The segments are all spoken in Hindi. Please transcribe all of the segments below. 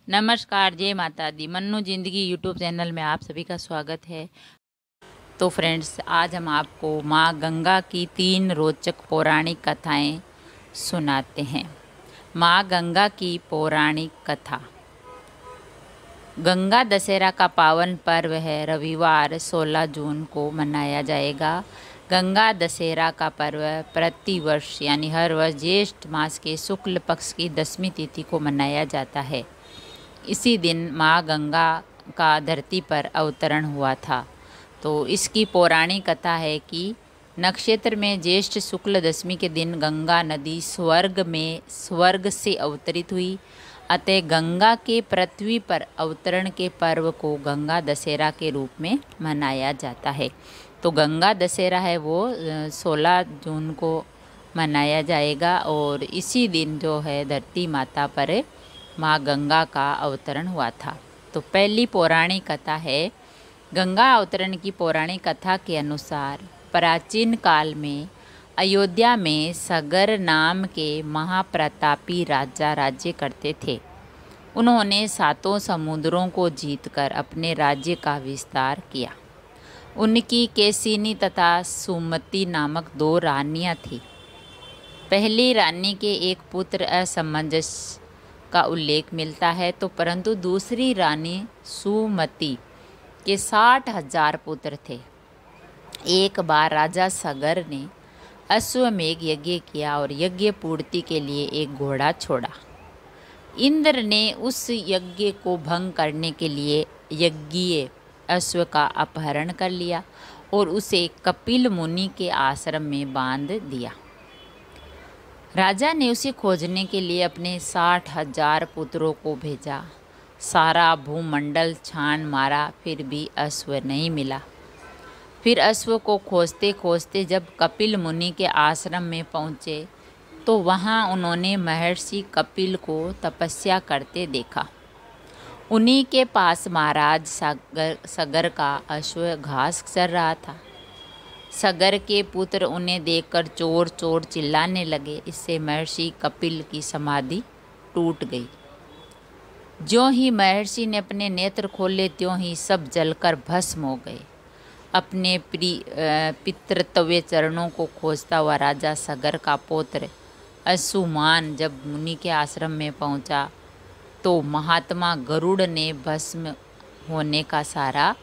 नमस्कार, जय माता दी। मन्नू ज़िंदगी यूट्यूब चैनल में आप सभी का स्वागत है। तो फ्रेंड्स, आज हम आपको माँ गंगा की 3 रोचक पौराणिक कथाएं सुनाते हैं। माँ गंगा की पौराणिक कथा। गंगा दशहरा का पावन पर्व है। रविवार 16 जून को मनाया जाएगा। गंगा दशहरा का पर्व प्रतिवर्ष यानी हर वर्ष ज्येष्ठ मास के शुक्ल पक्ष की 10वीं तिथि को मनाया जाता है। इसी दिन माँ गंगा का धरती पर अवतरण हुआ था। तो इसकी पौराणिक कथा है कि नक्षत्र में ज्येष्ठ शुक्ल दशमी के दिन गंगा नदी स्वर्ग से अवतरित हुई। अतः गंगा के पृथ्वी पर अवतरण के पर्व को गंगा दशहरा के रूप में मनाया जाता है। तो गंगा दशहरा है वो 16 जून को मनाया जाएगा और इसी दिन जो है धरती माता पर माँ गंगा का अवतरण हुआ था। तो पहली पौराणिक कथा है। गंगा अवतरण की पौराणिक कथा के अनुसार प्राचीन काल में अयोध्या में सगर नाम के महाप्रतापी राजा राज्य करते थे। उन्होंने 7 समुद्रों को जीतकर अपने राज्य का विस्तार किया। उनकी केसिनी तथा सुमति नामक 2 रानियां थीं। पहली रानी के एक पुत्र असमंजस का उल्लेख मिलता है तो परंतु दूसरी रानी सुमति के 60,000 पुत्र थे। एक बार राजा सगर ने अश्वमेघ यज्ञ किया और यज्ञ पूर्ति के लिए एक घोड़ा छोड़ा। इंद्र ने उस यज्ञ को भंग करने के लिए यज्ञीय अश्व का अपहरण कर लिया और उसे कपिल मुनि के आश्रम में बांध दिया। राजा ने उसे खोजने के लिए अपने 60,000 पुत्रों को भेजा। सारा भूमंडल छान मारा, फिर भी अश्व नहीं मिला। फिर अश्व को खोजते खोजते जब कपिल मुनि के आश्रम में पहुँचे तो वहाँ उन्होंने महर्षि कपिल को तपस्या करते देखा। उन्हीं के पास महाराज सगर का अश्व घास चर रहा था। सगर के पुत्र उन्हें देखकर चोर चोर चिल्लाने लगे। इससे महर्षि कपिल की समाधि टूट गई। ज्यों ही महर्षि ने अपने नेत्र खोले त्यों ही सब जलकर भस्म हो गए। अपने पितृत्व चरणों को खोजता हुआ राजा सगर का पुत्र अंशुमान जब मुनि के आश्रम में पहुंचा तो महात्मा गरुड़ ने भस्म होने का सारा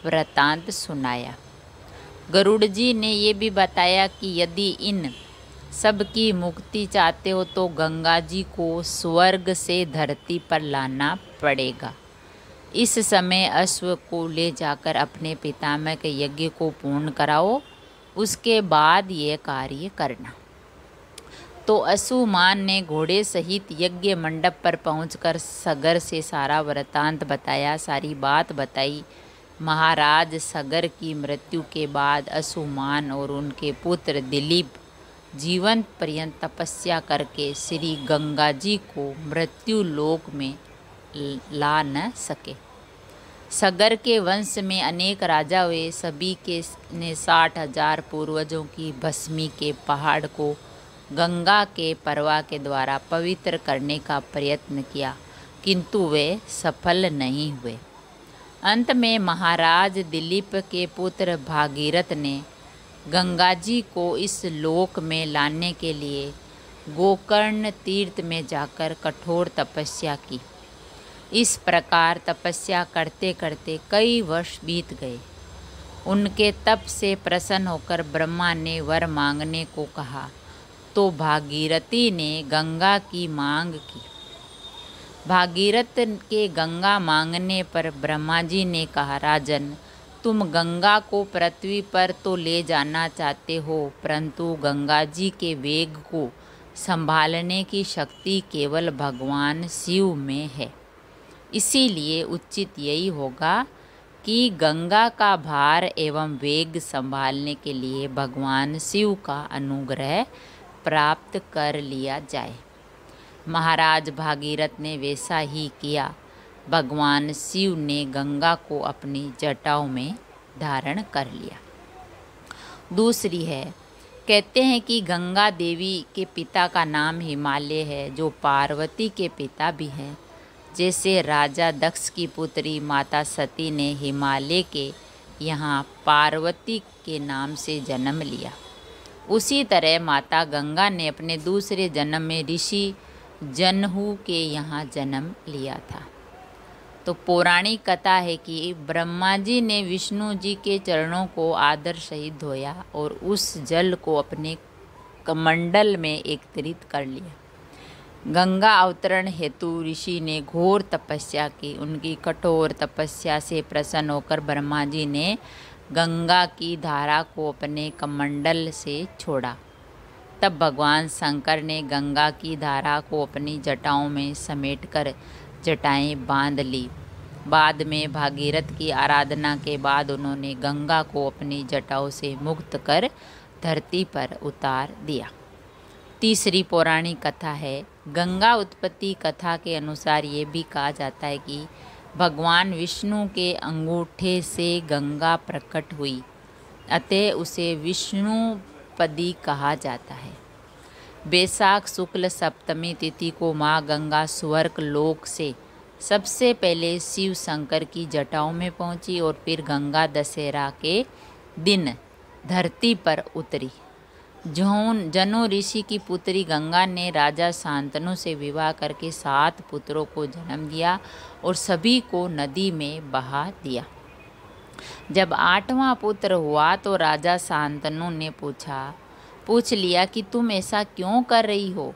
वृतांत सुनाया। गरुड़ जी ने ये भी बताया कि यदि इन सब की मुक्ति चाहते हो तो गंगा जी को स्वर्ग से धरती पर लाना पड़ेगा। इस समय अश्व को ले जाकर अपने पितामह के यज्ञ को पूर्ण कराओ, उसके बाद ये कार्य करना। तो अंशुमान ने घोड़े सहित यज्ञ मंडप पर पहुंचकर सगर से सारा वृतांत बताया, सारी बात बताई। महाराज सगर की मृत्यु के बाद अंशुमान और उनके पुत्र दिलीप जीवन पर्यंत तपस्या करके श्री गंगा जी को मृत्यु लोक में ला न सके। सगर के वंश में अनेक राजा हुए। सभी के ने 60,000 पूर्वजों की भस्मी के पहाड़ को गंगा के प्रवाह के द्वारा पवित्र करने का प्रयत्न किया, किंतु वे सफल नहीं हुए। अंत में महाराज दिलीप के पुत्र भागीरथ ने गंगा जी को इस लोक में लाने के लिए गोकर्ण तीर्थ में जाकर कठोर तपस्या की। इस प्रकार तपस्या करते करते कई वर्ष बीत गए। उनके तप से प्रसन्न होकर ब्रह्मा ने वर मांगने को कहा तो भागीरथी ने गंगा की मांग की। भागीरथ के गंगा मांगने पर ब्रह्मा जी ने कहा, राजन, तुम गंगा को पृथ्वी पर तो ले जाना चाहते हो, परंतु गंगा जी के वेग को संभालने की शक्ति केवल भगवान शिव में है। इसीलिए उचित यही होगा कि गंगा का भार एवं वेग संभालने के लिए भगवान शिव का अनुग्रह प्राप्त कर लिया जाए। महाराज भागीरथ ने वैसा ही किया। भगवान शिव ने गंगा को अपनी जटाओं में धारण कर लिया। दूसरी है, कहते हैं कि गंगा देवी के पिता का नाम हिमालय है, जो पार्वती के पिता भी हैं। जैसे राजा दक्ष की पुत्री माता सती ने हिमालय के यहाँ पार्वती के नाम से जन्म लिया, उसी तरह माता गंगा ने अपने दूसरे जन्म में ऋषि जनहू के यहाँ जन्म लिया था। तो पौराणिक कथा है कि ब्रह्मा जी ने विष्णु जी के चरणों को आदर सहित धोया और उस जल को अपने कमंडल में एकत्रित कर लिया। गंगा अवतरण हेतु ऋषि ने घोर तपस्या की। उनकी कठोर तपस्या से प्रसन्न होकर ब्रह्मा जी ने गंगा की धारा को अपने कमंडल से छोड़ा। तब भगवान शंकर ने गंगा की धारा को अपनी जटाओं में समेटकर जटाएं बांध ली। बाद में भागीरथ की आराधना के बाद उन्होंने गंगा को अपनी जटाओं से मुक्त कर धरती पर उतार दिया। तीसरी पौराणिक कथा है। गंगा उत्पत्ति कथा के अनुसार ये भी कहा जाता है कि भगवान विष्णु के अंगूठे से गंगा प्रकट हुई, अतः उसे विष्णुपदी कहा जाता है। बैसाख शुक्ल सप्तमी तिथि को माँ गंगा स्वर्ग लोक से सबसे पहले शिव शंकर की जटाओं में पहुँची और फिर गंगा दशहरा के दिन धरती पर उतरी। जनु ऋषि की पुत्री गंगा ने राजा शांतनु से विवाह करके 7 पुत्रों को जन्म दिया और सभी को नदी में बहा दिया। जब 8वां पुत्र हुआ तो राजा शांतनु ने पूछ लिया कि तुम ऐसा क्यों कर रही हो।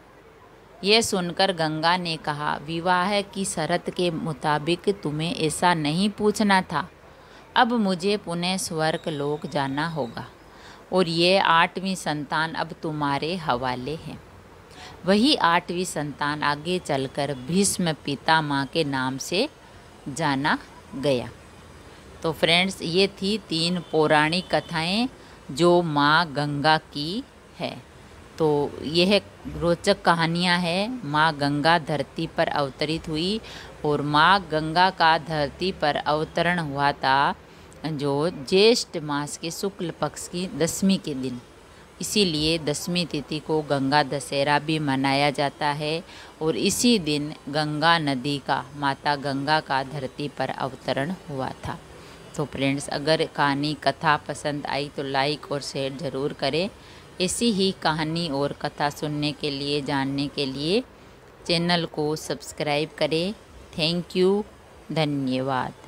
यह सुनकर गंगा ने कहा, विवाह की शर्त के मुताबिक तुम्हें ऐसा नहीं पूछना था। अब मुझे पुनः स्वर्ग लोक जाना होगा और ये 8वीं संतान अब तुम्हारे हवाले है। वही 8वीं संतान आगे चलकर भीष्म पितामह के नाम से जाना गया। तो फ्रेंड्स, ये थी 3 पौराणिक कथाएं जो माँ गंगा की है। तो यह रोचक कहानियाँ हैं। माँ गंगा धरती पर अवतरित हुई और माँ गंगा का धरती पर अवतरण हुआ था जो ज्येष्ठ मास के शुक्ल पक्ष की 10वीं के दिन। इसीलिए 10वीं तिथि को गंगा दशहरा भी मनाया जाता है और इसी दिन गंगा नदी का, माता गंगा का धरती पर अवतरण हुआ था। तो फ्रेंड्स, अगर कहानी कथा पसंद आई तो लाइक और शेयर ज़रूर करें। ऐसी ही कहानी और कथा सुनने के लिए, जानने के लिए चैनल को सब्सक्राइब करें। थैंक यू, धन्यवाद।